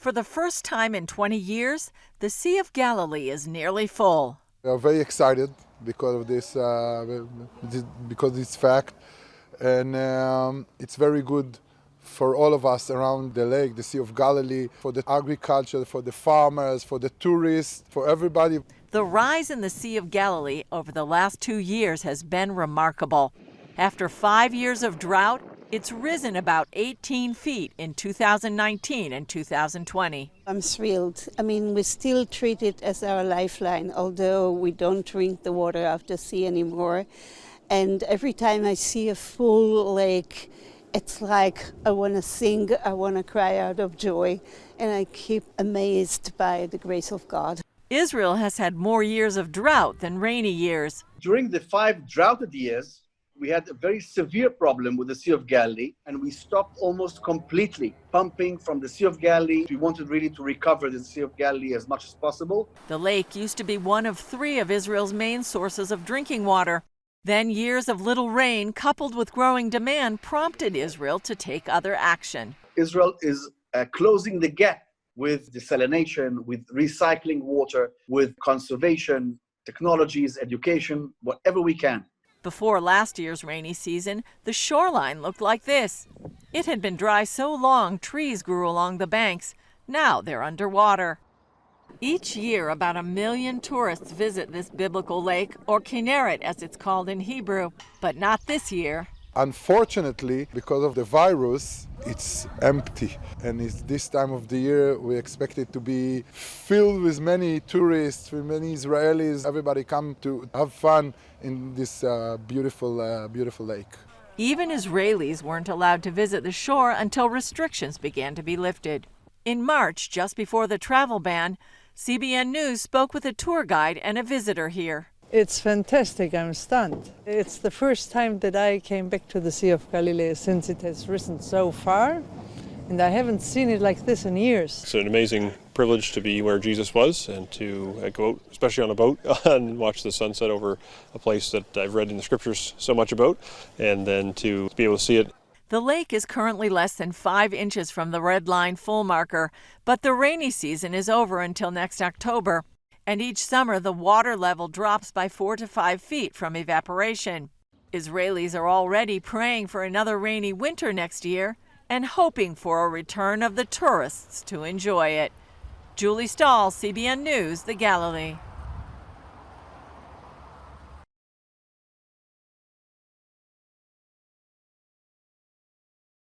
For the first time in 20 years, the Sea of Galilee is nearly full. We are very excited because of this fact, and it's very good for all of us around the lake, the Sea of Galilee, for the agriculture, for the farmers, for the tourists, for everybody. The rise in the Sea of Galilee over the last 2 years has been remarkable. After 5 years of drought, it's risen about 18 feet in 2019 and 2020. I'm thrilled. I mean, we still treat it as our lifeline, although we don't drink the water of the sea anymore. And every time I see a full lake, it's like I want to sing, I want to cry out of joy, and I keep amazed by the grace of God. Israel has had more years of drought than rainy years. During the 5 droughted years, we had a very severe problem with the Sea of Galilee, and we stopped almost completely pumping from the Sea of Galilee. We wanted really to recover the Sea of Galilee as much as possible. The lake used to be one of 3 of Israel's main sources of drinking water. Then years of little rain coupled with growing demand prompted Israel to take other action. Israel is closing the gap with desalination, with recycling water, with conservation, technologies, education, whatever we can. Before last year's rainy season, the shoreline looked like this. It had been dry so long, trees grew along the banks. Now they're underwater. Each year, about 1 million tourists visit this biblical lake, or Kinneret as it's called in Hebrew, but not this year. Unfortunately, because of the virus, it's empty. And it's this time of the year, we expect it to be filled with many tourists, with many Israelis. Everybody come to have fun in this beautiful lake. Even Israelis weren't allowed to visit the shore until restrictions began to be lifted. In March, just before the travel ban, CBN News spoke with a tour guide and a visitor here. It's fantastic. I'm stunned. It's the first time that I came back to the Sea of Galilee since it has risen so far, and I haven't seen it like this in years. It's an amazing privilege to be where Jesus was and to go out, especially on a boat, and watch the sunset over a place that I've read in the scriptures so much about, and then to be able to see it. The lake is currently less than 5 inches from the red line full marker, but the rainy season is over until next October. And each summer, the water level drops by 4 to 5 feet from evaporation. Israelis are already praying for another rainy winter next year and hoping for a return of the tourists to enjoy it. Julie Stahl, CBN News, the Galilee.